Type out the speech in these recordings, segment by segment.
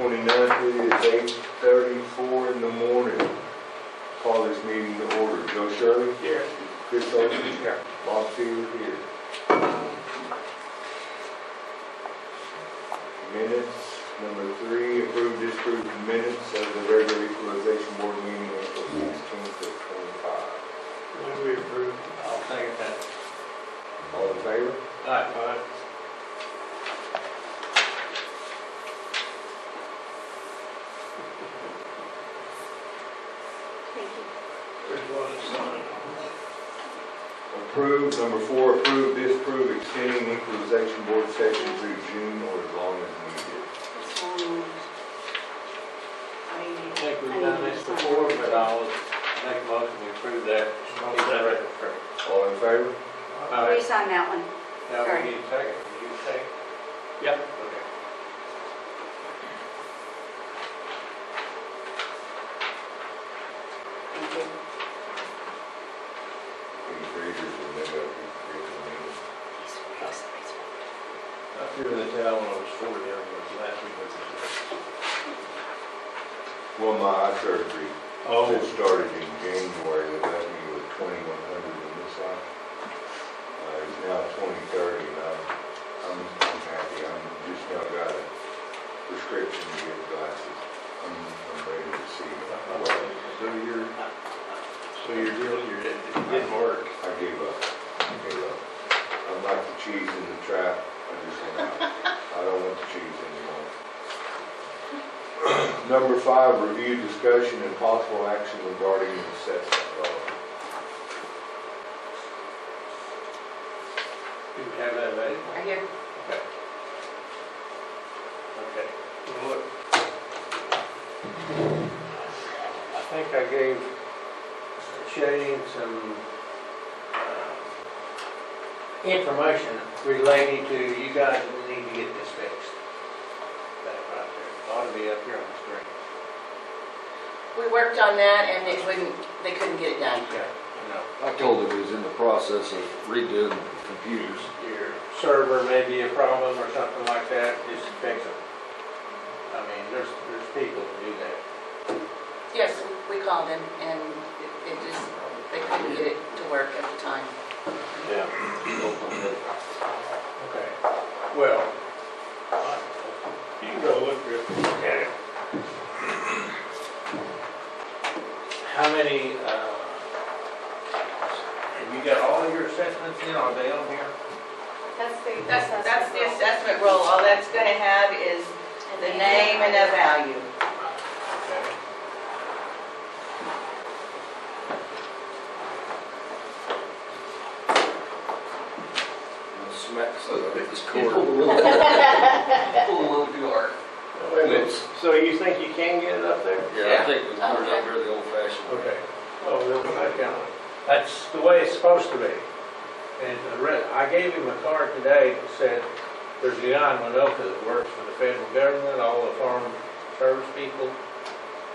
29th, it is 8:34 in the morning. Call this meeting to order. Joe Shirley? Here. Chris Ocean? Here. Bob Seaver here. Minutes, number 3, approve, disapprove the minutes of the regular equalization board meeting April 16th of 25. When we approve, I'll second that. All in favor? Aye. Thank you. There's one to sign. Approve, number 4, approve, disapprove, extending equalization board session through June or as long as needed. I think we've done this before, but I'll make a motion to approve that. All in favor? We sign that one. Now Sorry. we need a second. You need a second? Yep. Okay. Thank you. These readers will never be reading I figured the towel when I was 40, I was last week. Well, my eye surgery Oh. that started in January, that left me with 2,100 in this eye. It's now 2030, and I'm happy. I'm just now got a prescription to get glasses. I'm ready to see well. So you're dealing, it didn't work. I gave up. I'm like the cheese in the trap. I just went out. I don't want the cheese anymore. Number 5, review, discussion, and possible action regarding the assessment law. Do you have that ready? Right here. Okay. Okay. Well, look. I think I gave Shane some information relating to you guys that need to get this fixed. That right there. Ought to be up here on the screen. We worked on that and they couldn't get it done. Yeah, no. I told him he was in the process of redoing the computers. Your server may be a problem or something like that, just fix it. I mean, there's people who do that. Yes, we called them and they couldn't get it to work at the time. Yeah. Okay, well, you can go look at it. How many, have you got all of your assessments in, are they on here? That's the assessment roll. All that's going to have is the name and the value. Okay. Smack so this cord. Pull a little too hard. Wait a minute, so you think you can get it up there? Yeah, I think we put it up here the old fashioned way. Okay. Oh, we'll come back down. That's the way it's supposed to be. And I gave him a card today that said, there's a guy in Winoka that works for the federal government, all the farm service people,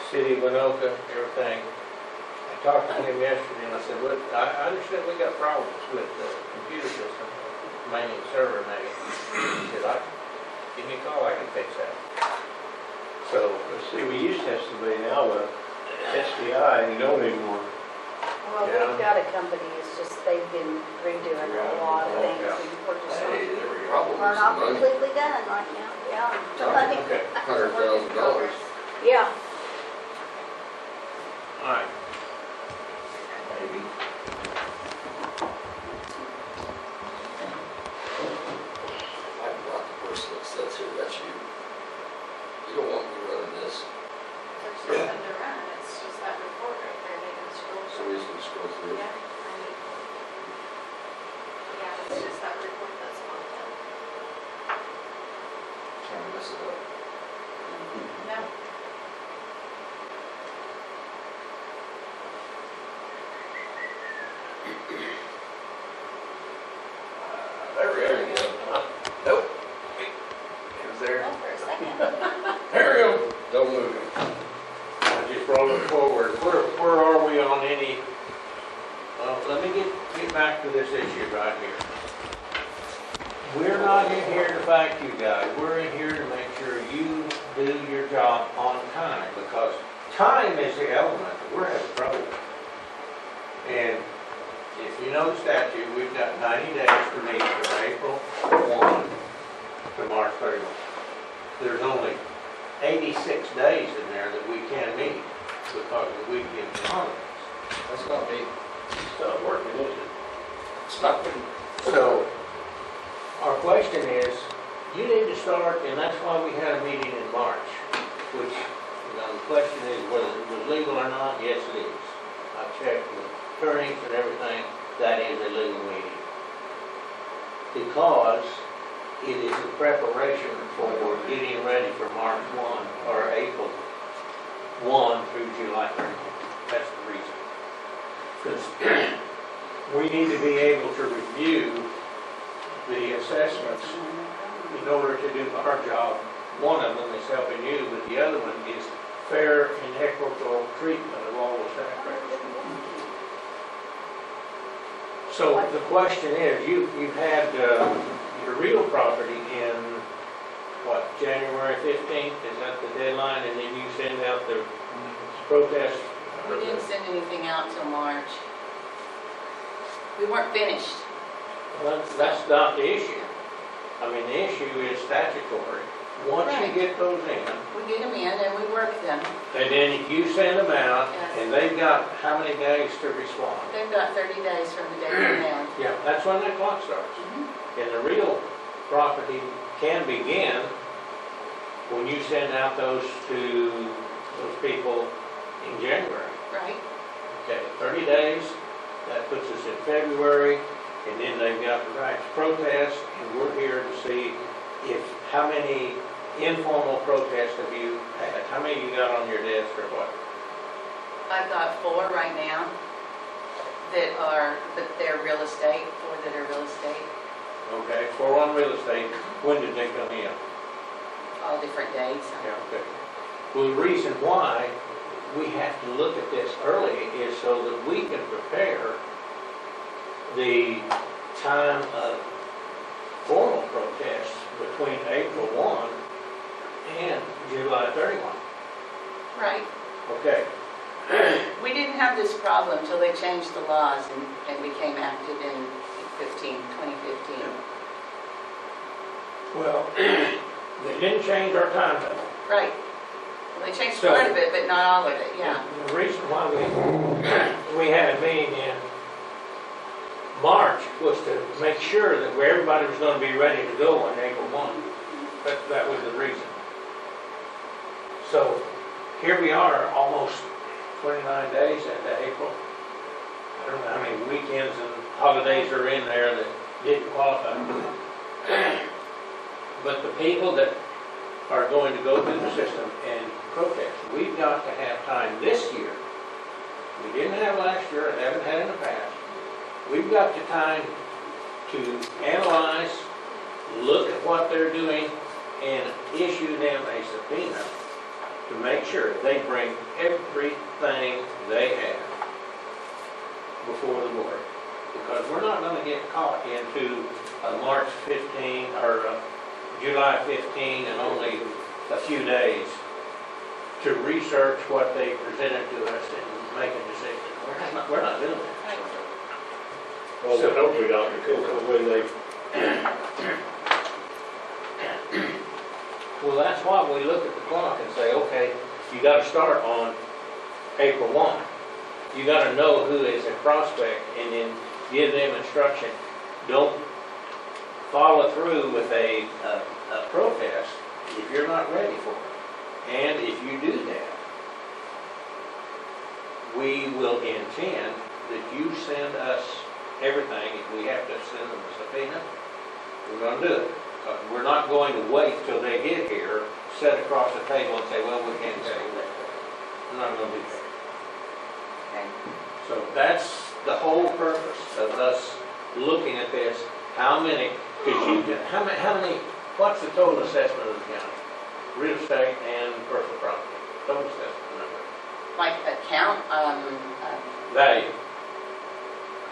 city of Winoka, everything. I talked to him yesterday and I said, look, I understand we got problems with the computer system, mainly server maybe. He said, give me a call, I can fix that. So, let's see, we used to have somebody now with SDI and you don't anymore. Well, Yeah. we've got a company, it's just they've been redoing a lot of things. Yeah. We're just Hey, there we go. we're not completely done right now. Yeah. Okay. $100,000. Yeah. All right. Maybe. I'm not the person that sits here, that's you. You don't want me running this, There's nothing to run, it's just that report right there, they can scroll so through. we can scroll through. Yeah, it's just that report that's on them. Trying to mess it up. No. There we go. Nope. It was there. Well, for a second. There we go. Don't move it. Just roll it forward. Where are we on any, let me get back to this issue right here. We're not in here to fight you guys. We're in here to make sure you do your job on time, because time is the element that we're having trouble with. And if you know the statute, we've got 90 days to meet from April 1 to March 31. There's only 86 days in there that we can meet because of the weekend holidays. That's not me. It's not working, is it? It's not me. So, our question is, you need to start, and that's why we had a meeting in March, which, the question is whether it was legal or not. Yes, it is. I checked with attorneys and everything, that is a legal meeting. Because it is in preparation for getting ready for March 1 or April 1 through July 31. That's the reason. Because we need to be able to review the assessments in order to do our job. One of them is helping you, but the other one is fair and equitable treatment of all the taxpayers. So the question is, you've had your real property in, what, January 15th? Is that the deadline? And then you send out the protest? We didn't send anything out till March. We weren't finished. Well, that's not the issue. I mean, the issue is statutory. Once you Right. get those in, We get them in and we work them. and then you send them out, Yes. and they've got how many days to respond? They've got 30 days from the day they're mailed. Yeah, that's when that clock starts. Mhm. And the real property can begin when you send out those to those people in January. Right? Okay, 30 days, that puts us in February, and then they've got the right to protest, and we're here to see how many informal protests have you had? How many you got on your desk or what? I've got 4 right now but they're real estate, 4 that are real estate, Okay, 4 on real estate, when did they come in? all different dates. Yeah, okay. Well, the reason why we have to look at this early is so that we can prepare the time of formal protests between April 1 and July 31. Right. Okay, We didn't have this problem until they changed the laws and became active in 2015. well, they didn't change our timetable. Right. Well, they changed So- part of it, but not all of it, yeah. The reason why we had a meeting in March was to make sure that everybody was going to be ready to go on April 1. That was the reason. So here we are, almost 29 days into April. I don't know how many weekends and holidays are in there that didn't qualify. But the people that are going to go through the system and protest, we've got to have time this year. We didn't have last year, and haven't had in the past. We've got the time to analyze, look at what they're doing, and issue them a subpoena to make sure they bring everything they have before the board. Because we're not going to get caught into a March 15 or a July 15 and only a few days to research what they presented to us and make a decision. We're not doing that. Well, So- hopefully not, because when they, Well, that's why we look at the clock and say, okay, you got to start on April 1. You got to know who is a prospect and then give them instruction. Don't follow through with a protest if you're not ready for it. And if you do that, we will intend that you send us everything. If we have to send them a subpoena, we're going to do it. Because we're not going to wait till they get here, sit across the table and say, well, we can't tell you that. We're not going to do that. Okay. So that's the whole purpose of us looking at this. How many, how many, what's the total assessment of the county? Real estate and personal property. Total assessment number. Like account, Value.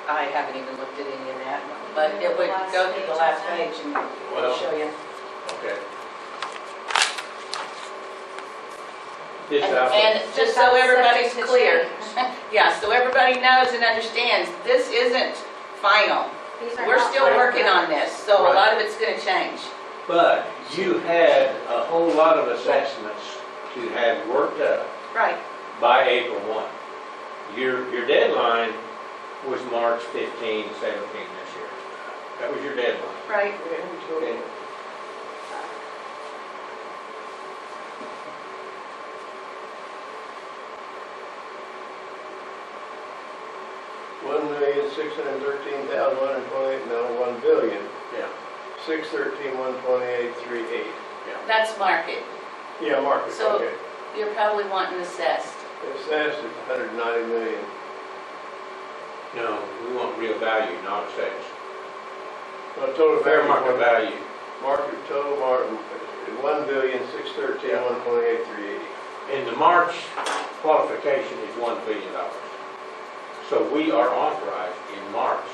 I haven't even looked at any of that, but it would go to the last page and Well- show you. Okay. This out there. And just so everybody's clear, yeah, so everybody knows and understands, this isn't final. These are We're not still final. working on this, so a Right. lot of it's gonna change. But you had a whole lot of assessments to have worked up Right, by April 1. Your deadline was March 15, 17 this year. That was your deadline. right. Okay. $1,613,128, no, 1,000,000,000. Yeah. 613,128,38. That's market. Yeah, market, So- okay. You're probably wanting assessed. Assessed is 190 million. No, we want real value, not assessed. Total Fair value. market value. Market, total market, 1,613,128,380. And the March qualification is $1 billion. So we are authorized in March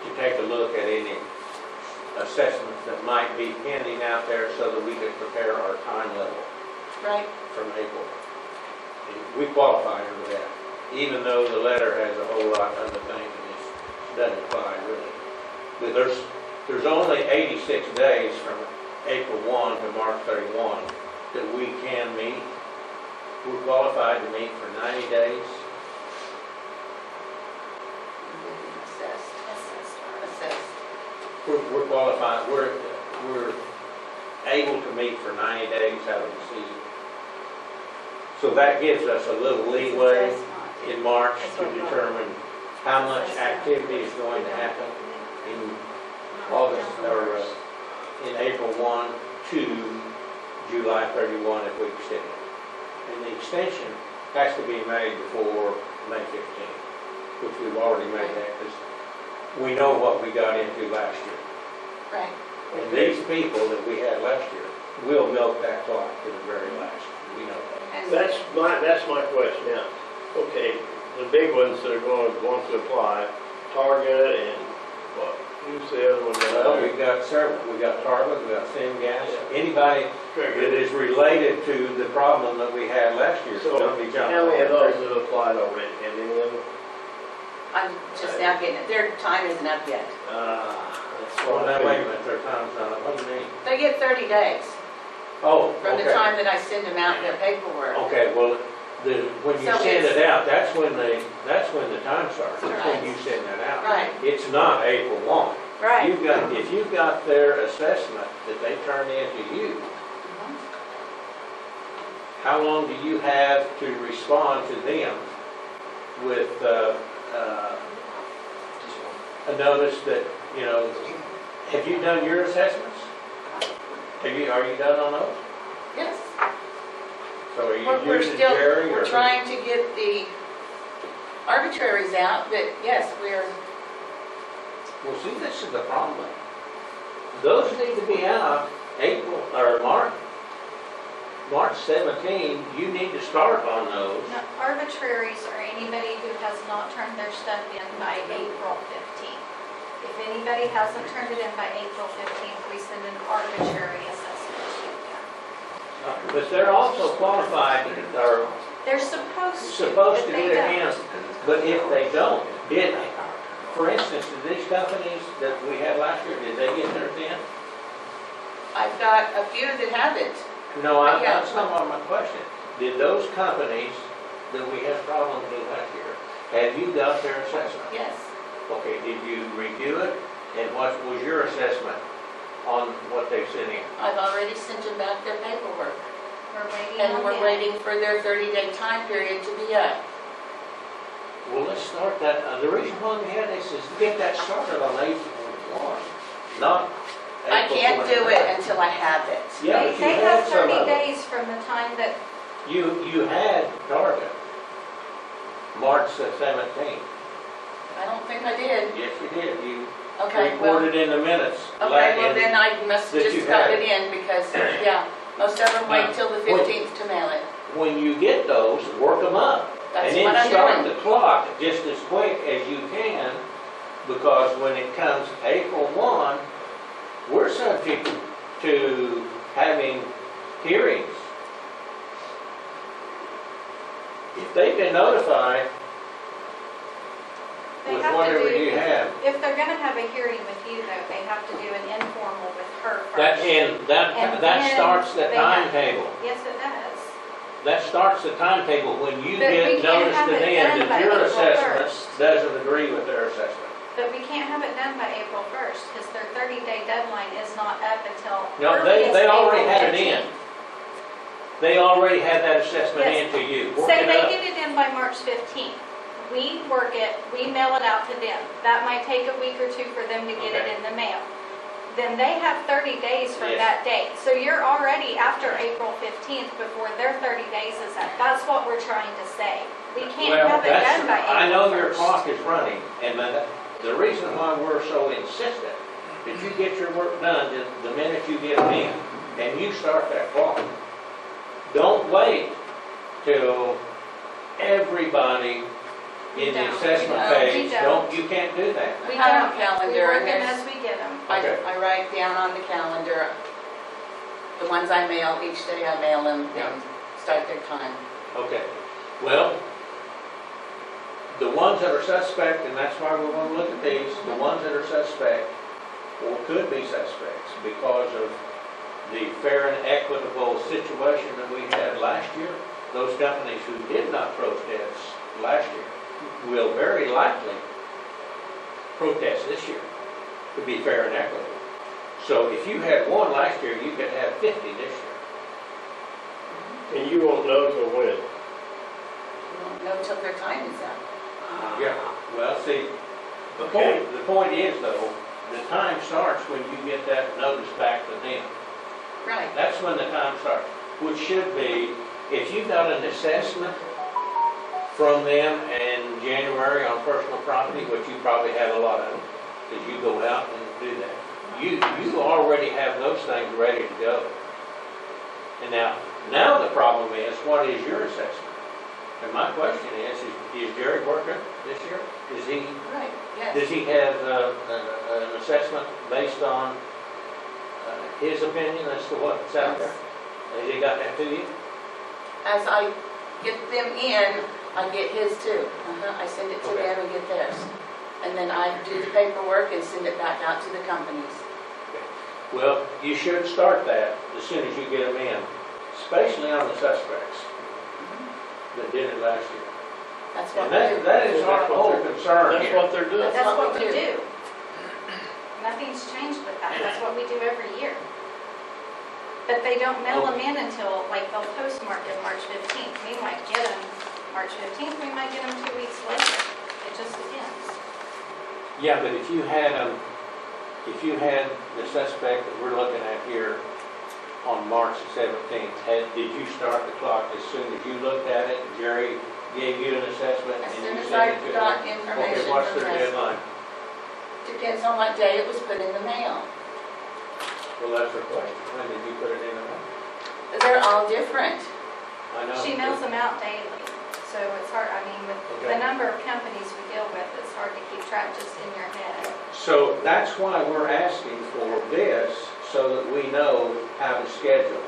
to take a look at any assessments that might be pending out there so that we can prepare our time level Right. from April. And we qualify under that, even though the letter has a whole lot of other things and it doesn't apply really. But there's only 86 days from April 1 to March 31 that we can meet. We're qualified to meet for 90 days. Assessed. Assessed. We're qualified, we're able to meet for 90 days out of the season. So that gives us a little leeway in March to determine how much activity is going to happen in August, or in April 1 to July 31 if we extend it. And the extension has to be made before May 15th, which we've already made that because we know what we got into last year. Right. And these people that we had last year will milk that clock to the very last. We know that. And That's my question now. Okay, the big ones that are going to want to apply, Target and what? Who's the other one? Well, we've got several. We got Target, we got Gas. Anybody that is related to the problem that we had last year. So, don't be jumping how many of on those it. have applied already? Have any of them? I'm just now getting it. Their time isn't up yet. That's Well, what now, I wait a figured. minute, their time's not up. What do you mean? They get 30 days Oh, from the okay. time that I send them out their paperwork. Okay, well, when you So send it's- it out, that's when the time starts. That's when Right. you send that out. Right. It's not April 1. Right. If you've got their assessment that they turn in to you, how long do you have to respond to them with a notice that, have you done your assessments? Are you done on those? Yes. So are you We're using still, Jerry? we're or- trying to get the arbitraries out, but yes, we're, Well, see, this is the problem. Those need to be out April, or March 17, you need to start on those. No, arbitraries are anybody who has not turned their stuff in by April 15th. If anybody hasn't turned it in by April 15th, we send an arbitrary assessment to them. But they're also qualified, or They're supposed to, supposed but to they get it don't. in. But if they don't, for instance, did these companies that we had last year, did they get theirs in? I've got a few that haven't. No, Yeah. that's not my question. Did those companies that we had problems with last year, have you got their assessment? Yes. Okay, did you review it? And what was your assessment on what they sent in? I've already sent them back their paperwork. We're waiting And on we're them. waiting for their 30-day time period to be up. Well, let's start that. The reason why we had this is to get that started on April 1, not I April can't do 29. it until I have it. Yeah, They but you they had have some 30 of them. days from the time that, You had Target, March the 17th. I don't think I did. Yes, you did. You Okay, well, reported in the minutes. okay, well then I must have that you just got had. it in because, yeah, most of them wait Now, till the when- 15th to mail it. When you get those, work them up. That's And what then I'm start doing. the clock just as quick as you can, because when it comes April 1, we're subject to having hearings They've been notified They with have to whatever do- you have. If they're gonna have a hearing with you though, they have to do an informal with her first. That, and that And then starts the they have- timetable. Yes, it does. That starts the timetable when you But we get can't notice have to it them done by that your April assessment 1st. doesn't agree with their assessment. But we can't have it done by April 1st because their 30-day deadline is not up until No, earliest they already April had it in. 15th. They already had that assessment Yes. in to you. Say Work it they up. get it in by March 15th. We work it, we mail it out to them. That might take a week or two for them to get it Okay. in the mail. Then they have 30 days from Yes. that date. So you're already after April 15th before their 30 days is up. That's what we're trying to say. We can't Well, have it that's- done by April 1st. I know your clock is running, and the reason why we're so insistent that you get your work done the minute you get them in, and you start that clock. Don't wait till everybody in the No, assessment we page, don't. you can't do that. We I have a don't. calendar, We work and them there's- as we get them. Okay. I write down on the calendar, the ones I mail, each day I mail them Yeah. and start their time. Okay, well, the ones that are suspect, and that's why we're going to look at these, the ones that are suspect, or could be suspects, because of the fair and equitable situation that we had last year, those companies who did not protest last year will very likely protest this year to be fair and equitable. So if you had one last year, you could have 50 this year. And you won't know till when? You won't know till their time is up. Yeah, well, see, Okay. the point is though, the time starts when you get that notice back to them. Right. That's when the time starts, which should be, if you got an assessment from them in January on personal property, which you probably have a lot of, because you go out and do that. You already have those things ready to go. And now the problem is, what is your assessment? And my question is Jerry working this year? Right, yes. Does he have an assessment based on his opinion as to what's out there? Has he got that to you? As I get them in, I get his too. I send it to Okay. them and get theirs. And then I do the paperwork and send it back out to the companies. Well, you should start that as soon as you get them in, especially on the suspects that did it last year. That's what And we do. that is our whole concern That's here. what they're doing. That's what what we we do. do. Nothing's changed with that. That's what we do every year. But they don't mail them in until, like, they'll postmark it March 15th. We might get them March 15th, we might get them 2 weeks later. It just depends. Yeah, but if you had the suspect that we're looking at here on March the 17th, did you start the clock as soon as you looked at it? Jerry gave you an assessment As and soon you as sent I it to got them? information Okay, what's from their this. deadline? Depends on what day it was put in the mail. Well, that's her question. When did you put it in the mail? They're all different. I know. She mails them out daily, so it's hard, I mean, with Okay. the number of companies we deal with, it's hard to keep track just in your head. So that's why we're asking for this, so that we know how to schedule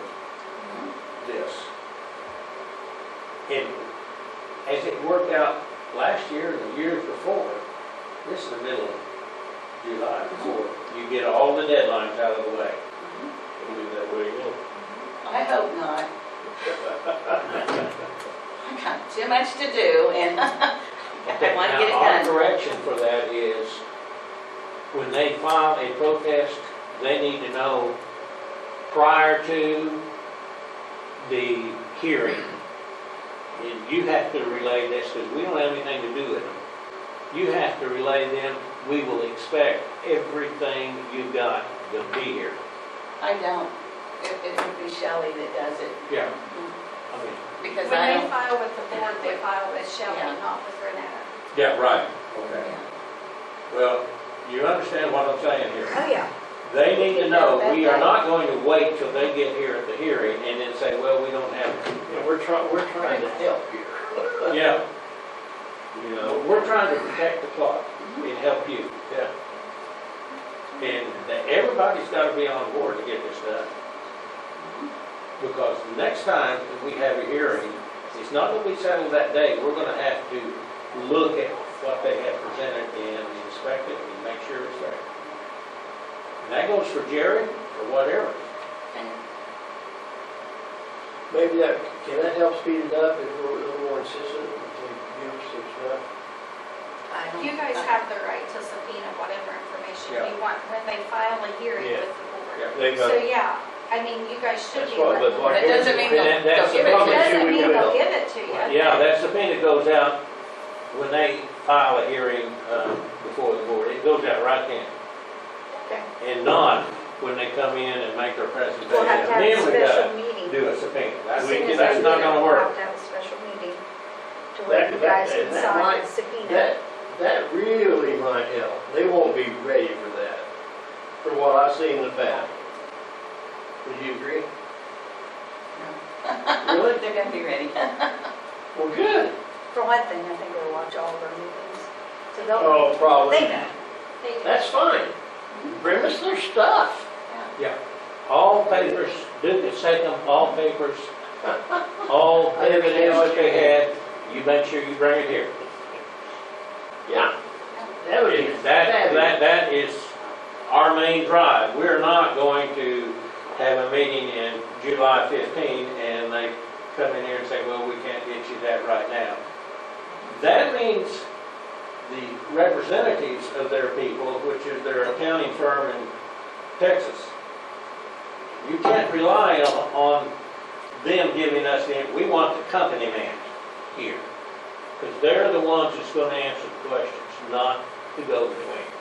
this. And as it worked out last year and the years before, this is the middle of July before you get all the deadlines out of the way. It'll be that way again. I hope not. I got too much to do and I want to get it Now, our done. correction for that is, when they file a protest, they need to know prior to the hearing. And you have to relay this, because we don't have anything to do with them. You have to relay them, we will expect everything you've got to be here. I don't. It would be Shelley that does it Yeah. I mean, because When I they don't. file with the board, they file with Shelley, Yeah. not with Renetta. yeah, right. Okay. Yeah. Well, you understand what I'm saying here? Oh, yeah. They need to know, we are not going to wait till they get here at the hearing and then say, well, we don't have it. And we're trying to help here. Yeah. You know, we're trying to protect the clock and help you. Yeah. And everybody's got to be on board to get this done. Because the next time that we have a hearing, It's not that we settle that day, we're gonna have to look at what they have presented and inspect it and make sure it's there. And that goes for Jerry or whatever. Maybe that, can that help speed it up if we're a little more insistent, if we give us some stuff? You guys have the right to subpoena whatever information you want when they file a hearing Yeah. with the board. Yeah. They So, got, yeah, I mean, you guys should that's be what, letting but like. them. That doesn't mean And that's they'll give it the to It you. doesn't mean they'll will. give it to you. Yeah, that subpoena goes out when they file a hearing before the board. It goes out right then. Okay. And not when they come in and make their presentation. We'll have to have a Then we special gotta meeting. do a subpoena. As soon as That's they not do it, gonna we'll work. have to have a special meeting to where you That- guys can that sign might- the subpoena. That really might help. They won't be ready for that, for what I've seen in the past. Would you agree? Really? They're gonna be ready. Well, good. For one thing, I think they'll watch all of our meetings. So they'll, Oh, probably. they know. They do. That's fine. Bring us their stuff. All papers, Duke has taken all papers, all evidence that they had, you make sure you bring it here. Yeah. That would be That is our main drive. We're not going to have a meeting in July 15 and they come in here and say, well, we can't get you that right now. That means the representatives of their people, which is their accounting firm in Texas, you can't rely on them giving us we want the company man here. Because they're the ones that's going to answer the questions, not the go-between.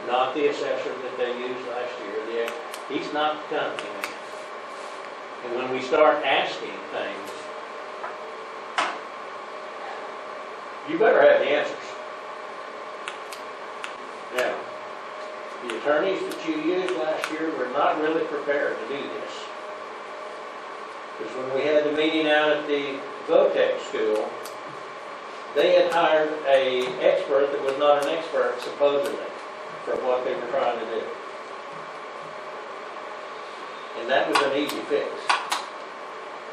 Not the assessor that they used last year. He's not the company man. And when we start asking things, you better have the answers. Now, the attorneys that you used last year were not really prepared to do this. Because when we had the meeting out at the VOTEC school, they had hired an expert that was not an expert, supposedly, for what they were trying to do. And that was an easy fix.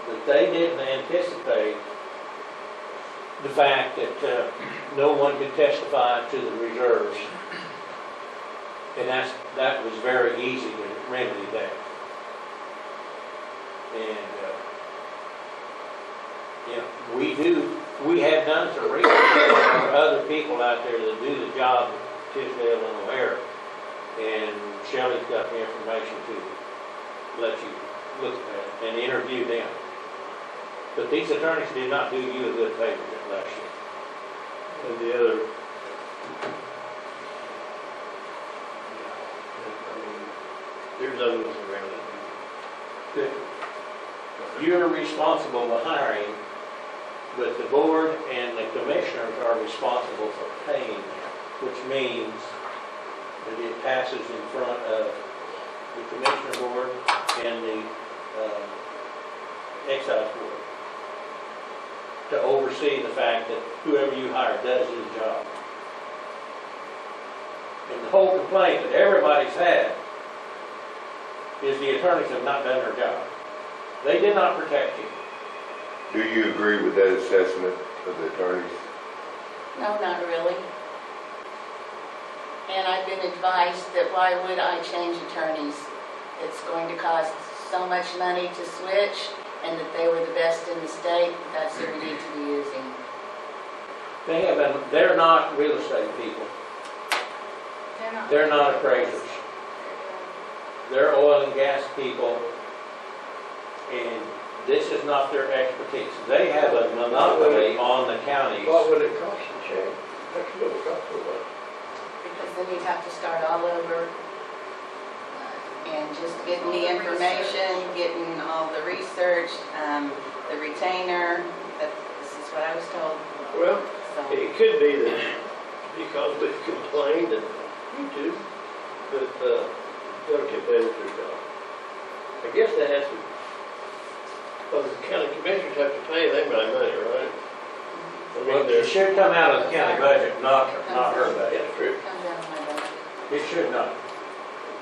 But they didn't anticipate the fact that no one could testify to the reserves. And that was very easy to remedy that. And, we have done some research. There are other people out there that do the job at Tisdale and O'Hare. And Shelley's got the information to let you look at it and interview them. But these attorneys did not do you a good favor last year. And the other. There's other ones around it. You're responsible for hiring, but the board and the commissioners are responsible for paying them, which means that it passes in front of the commissioner board and the excise board to oversee the fact that whoever you hire does his job. And the whole complaint that everybody's had is the attorneys have not done their job. They did not protect you. Do you agree with that assessment of the attorneys? No, not really. And I've been advised that why would I change attorneys? It's going to cost so much money to switch, and that they were the best in the state, that's who we need to be using. They're not real estate people. They're not appraisers. They're oil and gas people, and this is not their expertise. They have a monopoly on the counties. What would it cost to change? How much would it cost for what? Because then you'd have to start all over, and just getting the information, getting all the research, the retainer, this is what I was told, Well, so. it could be that because we've complained and you do, that they'll get better at their job. I guess that has to, well, the county commissioners have to pay them my money, right? I mean, Well, it they're, should come out of the county budget, not her budget. that's true. Comes out of my budget. It should not.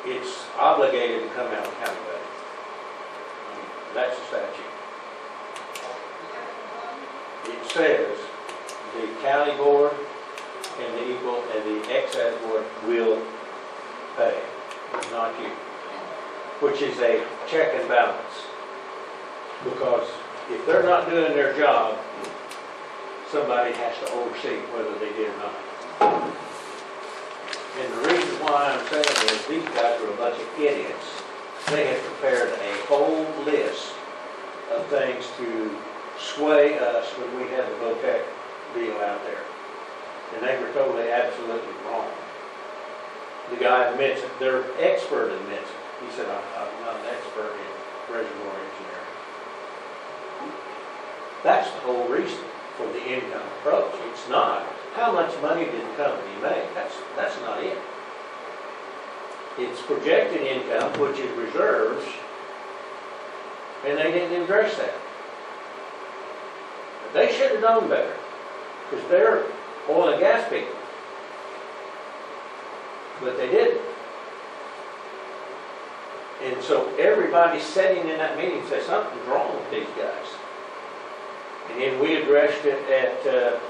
It's obligated to come out of the county budget. I mean, that's the statute. says the county board and the excise board will pay, not you. Which is a check and balance. Because if they're not doing their job, somebody has to oversee whether they did or not. And the reason why I'm saying is these guys are a bunch of idiots. They have prepared a whole list of things to sway us when we had the VOTEC deal out there. And they were totally, absolutely wrong. The guy admits it, their expert admits it. He said, I'm not an expert in reservoir engineering. That's the whole reason for the income approach. It's not how much money did the company make. That's not it. It's projected income, which is reserves, and they didn't address that. But they should have known better, because they're oil and gas people. But they didn't. And so everybody sitting in that meeting said something's wrong with these guys. And then we addressed it at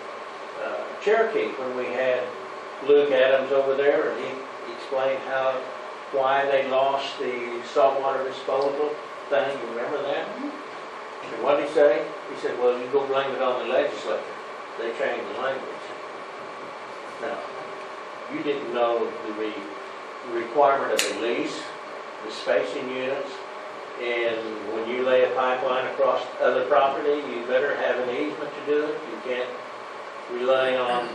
Cherokee when we had Luke Adams over there, and he explained why they lost the saltwater disposal thing. You remember that? And what did he say? He said, well, you go blame it on the legislature. They changed the language. Now, you didn't know the requirement of a lease, the spacing units, and when you lay a pipeline across other property, you better have an easement to do it. You can't rely on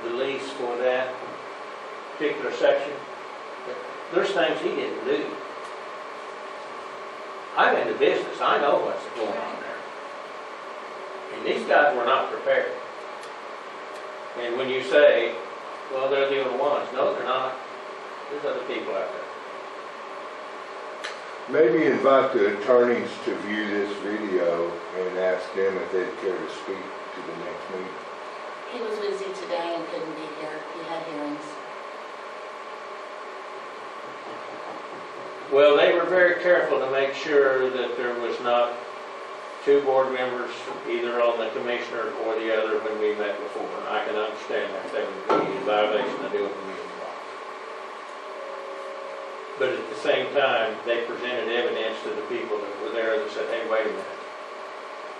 the lease for that particular section. There's things he didn't do. I'm in the business. I know what's going on there. And these guys were not prepared. And when you say, well, they're the only ones. No, they're not. There's other people out there. Maybe invite the attorneys to view this video and ask them if they'd care to speak to the next meeting. He was busy today and couldn't be here. He had hearings. Well, they were very careful to make sure that there was not two board members, either on the commissioner or the other, when we met before. I can understand that. That would be a violation of the open meeting law. But at the same time, they presented evidence to the people that were there that said, hey, wait a minute.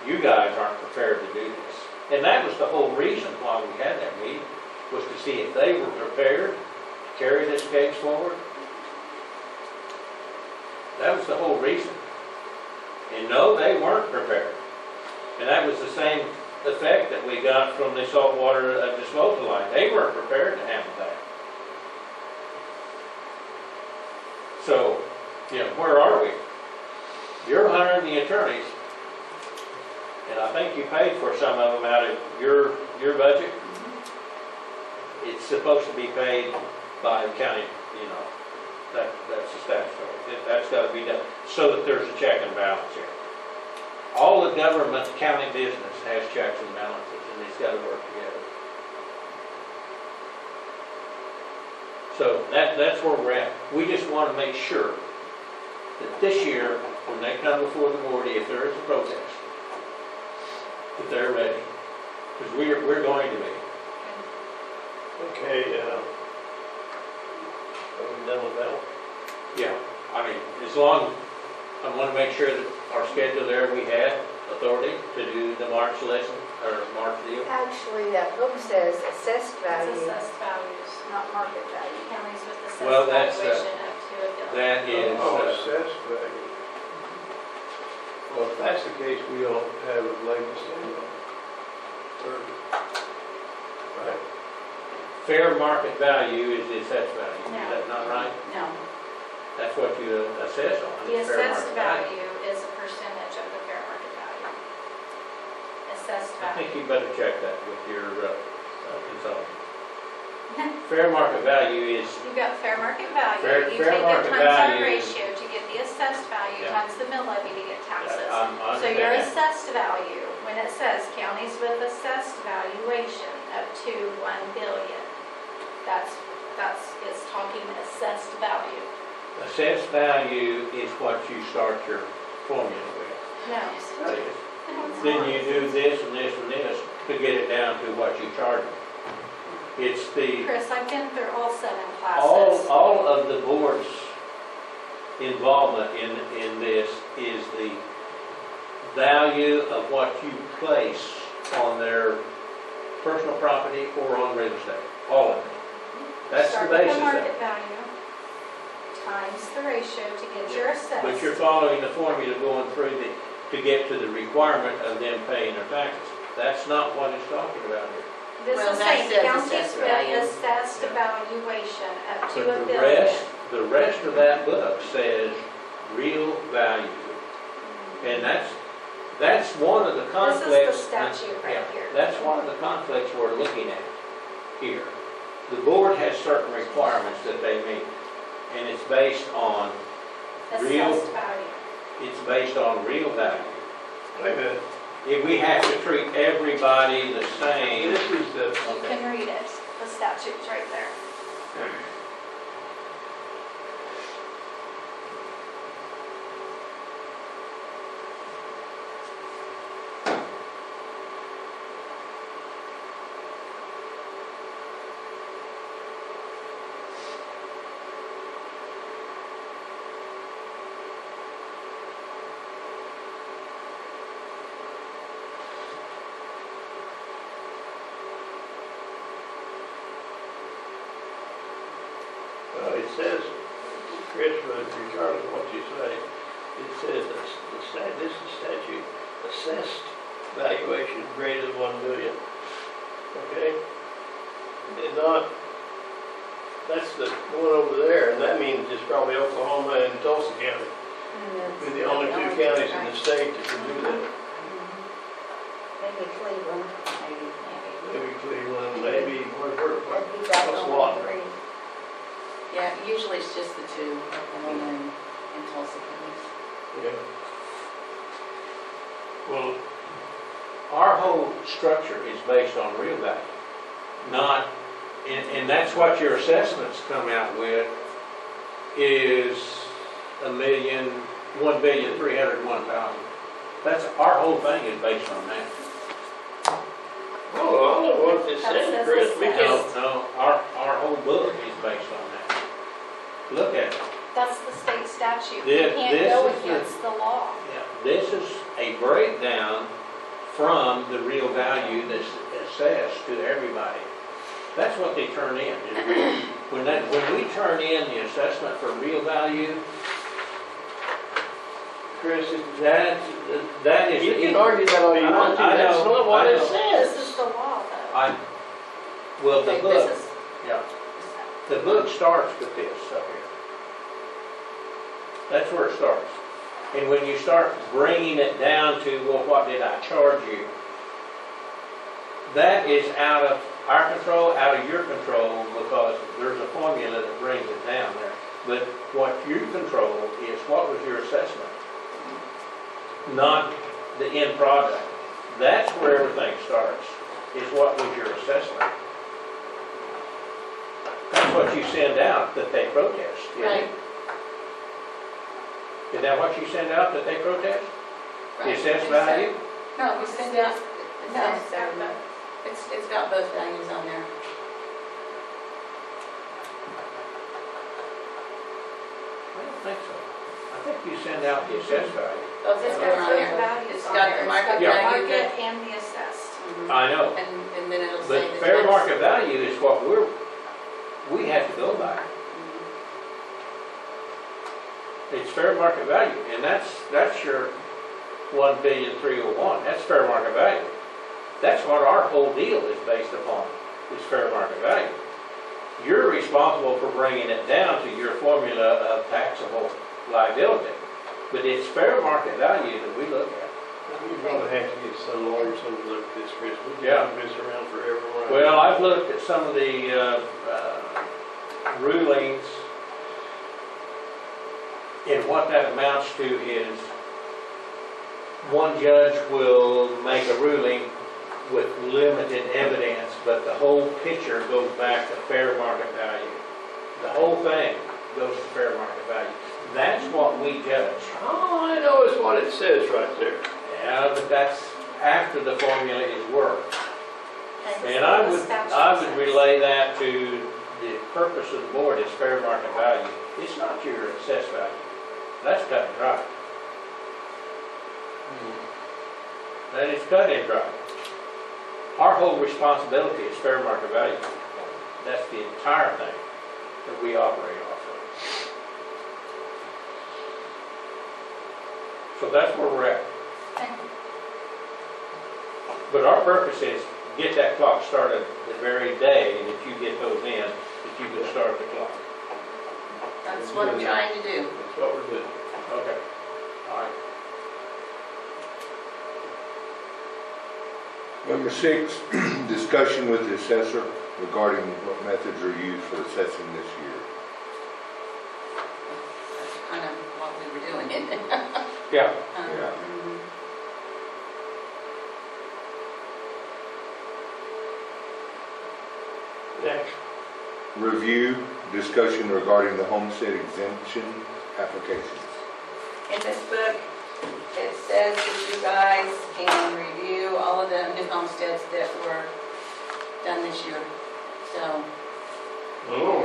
You guys aren't prepared to do this. And that was the whole reason why we had that meeting, was to see if they were prepared to carry this case forward. That was the whole reason. And no, they weren't prepared. And that was the same effect that we got from the saltwater disposal line. They weren't prepared to handle that. So, where are we? You're hiring the attorneys, and I think you paid for some of them out of your budget. It's supposed to be paid by the county, that's the statutory. That's got to be done so that there's a check and balance here. All the government, county business has checks and balances, and it's got to work together. So that's where we're at. We just want to make sure that this year, when they come before the board, if there is a protest, that they're ready. Because we're going to be. Okay, are we done with that one? Yeah. I mean, as long, I want to make sure that our schedule there, we had authority to do the March lesson, or March deal. Actually, that book says assessed value. It's assessed values, Not market value. counties with Well, assessed that's, valuation up to $1 billion. That is, Assessed value. Well, if that's the case, we ought to have it labeled anyway. Right? fair market value is the assessed value. No. Is that not right? No, That's what you assess on. the is fair assessed market value is a percentage of the fair market value. Assessed I think value. you better check that with your consultant. Fair market value is, You've got fair market value, Fair- you fair take it market times our value is- ratio to get the assessed value Yeah. times the mill levy to get taxes. I So your understand that. assessed value, when it says counties with assessed valuation up to $1 billion, it's talking assessed value. Assessed value is what you start your formula with. No, That is. then you do this and this and this to get it down to what you charge them. It's the, Chris, I've been through all 7 classes. all of the board's involvement in this is the value of what you place on their personal property or on real estate, all of it. That's the Start with basis the of market it. value times the ratio to get your assessed. But you're following the formula going through to get to the requirement of them paying their taxes. That's not what it's talking about here. This Well, is that saying says counties assessed with value. assessed valuation up to But $1 billion. the rest of that book says real value. And that's one of the conflicts. This is the statute right Yeah, here. that's one of the conflicts we're looking at here. The board has certain requirements that they meet, and it's based on real, Assessed value. it's based on real value. Wait a minute, If we have to treat everybody the same, this is the, You can read it. The statute's right there. it says, Chris, regardless of what you say, it says this is statute assessed valuation greater than 1 million. Okay? And not, that's the one over there, and that means it's probably Oklahoma and Tulsa County. We're the only 2 counties in the state that can do that. Maybe Cleveland. Maybe Cleveland, maybe, That'd be what's back on Lawton? 3. Yeah, usually it's just the 2, Oklahoma and Tulsa counties. Yeah. well, our whole structure is based on real value, not, and that's what your assessments come out with, is 1,301,000. That's, our whole thing is based on that. Oh, I don't know what this says, Chris, because No, our whole book is based on that. Look at it. That's the state statute. You This- can't this go is the- against the law. Yeah, this is a breakdown from the real value that's assessed to everybody. That's what they turn in. When we turn in the assessment for real value, Chris, that is. you can argue that all you want to, I that's know, not what I it know. This says. is the law, though. Well, the Okay, book, this is, yeah, the book starts with this up here. That's where it starts. And when you start bringing it down to, well, what did I charge you? That is out of our control, out of your control, because there's a formula that brings it down there. But what you control is what was your assessment, not the end product. That's where everything starts, is what was your assessment. That's what you send out that they protest, isn't it? right, Is that what you send out that they protest? The right. assessed value? No, we send out, No, it's got the- it's got both values on there. I don't think so. I think you send out the assessed value. Both It's of got them are on both there. values It's on got there. the market It's Yeah. got the value, market and the assessed. I know, and then it'll say but the fair tax. market value is what we have to go by. It's fair market value, and that's your 1,301,000. That's fair market value. That's what our whole deal is based upon, is fair market value. You're responsible for bringing it down to your formula of taxable liability, but it's fair market value that we look at. You're gonna have to get some lawyers to look at this, Chris. We've Yeah. been this around forever. right? Well, I've looked at some of the rulings, and what that amounts to is one judge will make a ruling with limited evidence, but the whole picture goes back to fair market value. The whole thing goes to fair market value. That's what we judge. All I know is what it says right there. Yeah, but that's after the formula is worked. Okay, And that's I what would, the statute I would says. relay that to the purpose of the board is fair market value. It's not your assessed value. That's cut and dry. That is cut and dry. Our whole responsibility is fair market value. That's the entire thing that we operate off of. So that's where we're at. Okay. But our purpose is get that clock started the very day that you get those in, that you can start the clock. That's what I'm trying to do. That's what we're doing. Okay. All right. Number 6, discussion with the assessor regarding what methods are used for assessing this year. That's kind of what we were doing, isn't it? Yeah. Yeah. Mhm. Next. Review, discussion regarding the homestead exemption applications. In this book, it says that you guys can review all of the new homesteads that were done this year. So,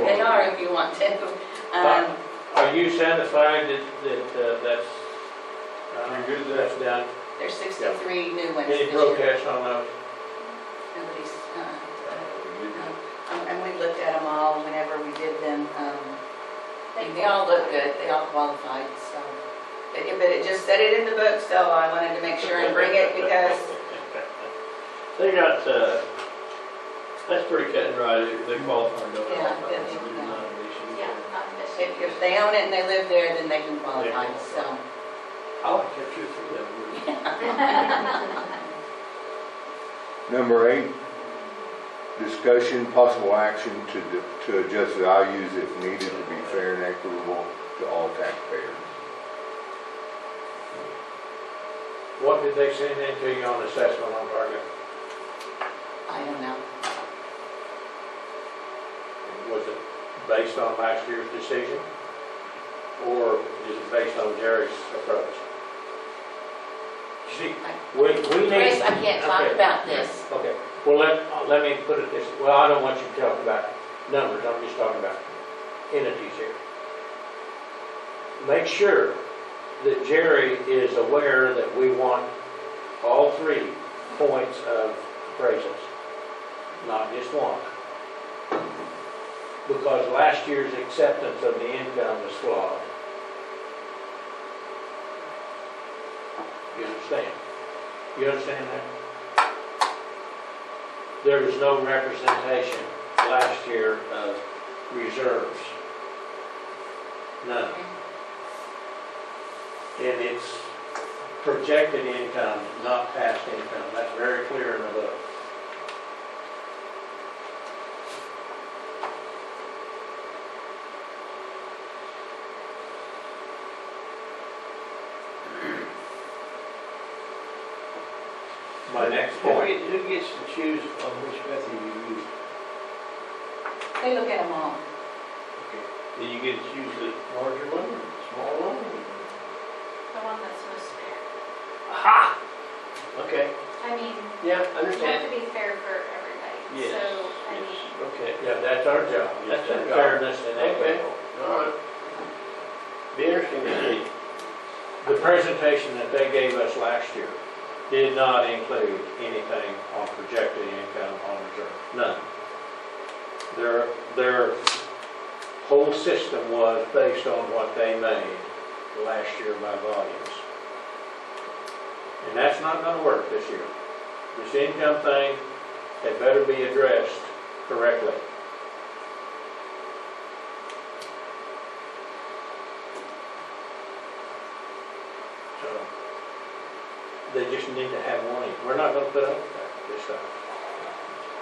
they are if you want to. Are you satisfied that that's done? There's 63 new ones Any this year. protests on those? Nobody's, and we looked at them all whenever we did them. They all look good, they all qualified, so. But it just said it in the book, so I wanted to make sure and bring it because, They got, that's pretty cut and dry, they qualify, don't they? Yeah, That's yeah. not an issue. Yeah, not this year. if they own it and they live there, then they can qualify, so. I like that truth for them. Number 8, discussion, possible action to adjust values if needed to be fair and equitable to all taxpayers. What did they send in to you on assessment on target? I don't know. Was it based on last year's decision? Or is it based on Jerry's approach? See, we need. Chris, I can't talk Okay. about this. Okay, well, let me put it this, well, I don't want you to talk about numbers, I'm just talking about entities here. Make sure that Jerry is aware that we want all 3 points of appraisals, not just one. Because last year's acceptance of the income was flawed. You understand? You understand that? There was no representation last year of reserves. None. And it's projected income, not past income. That's very clear in the book. My next point. Who gets to choose on which method you use? They look at them all. Do you get to choose the larger one, or the small one? The one that's most fair. Aha! Okay, I mean, yeah, I you have understand. to be fair for everybody. Yes. So, I mean, Okay, Yeah, that's our job. That's our job. Fairness and Okay. equity. all right. Be interesting to see. The presentation that they gave us last year did not include anything on projected income on reserve. None. Their whole system was based on what they made last year by volumes. And that's not going to work this year. This income thing had better be addressed correctly. So, they just need to have warning. We're not going to put up with that this time.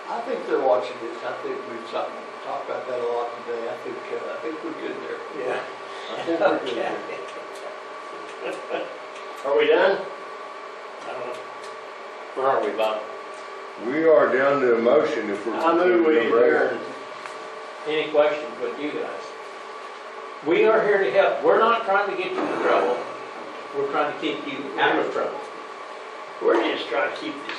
I think they're watching this, I think we've talked about that a lot today, I think we're good there. Yeah. I think we're good there. Are we done? I don't know. Where are we, Bob? We are down to a motion if we're. I move we number 8. adjourn. Any questions with you guys? We are here to help. We're not trying to get you in trouble. We're trying to keep you out of trouble. We're just trying to keep this.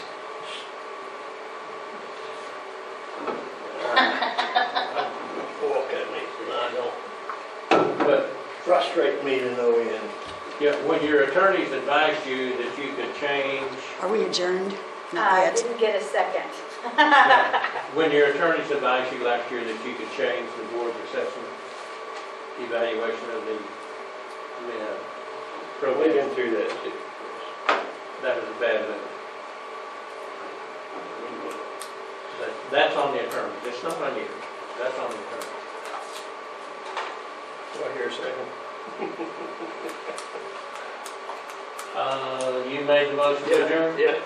Walk at me, and I don't, But, frustrate me to no end. yeah, when your attorneys advised you that you could change, Are we adjourned? Not I yet. didn't get a second. when your attorneys advised you last year that you could change the board's assessment evaluation of the We've probate, been through that too. that was a bad move. That's on the attorneys, it's not on you, that's on the attorneys. Do I hear a second? You made the motion to adjourn? Yeah.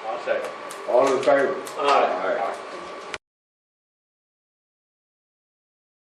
I'll second. All in favor? All right. Aye.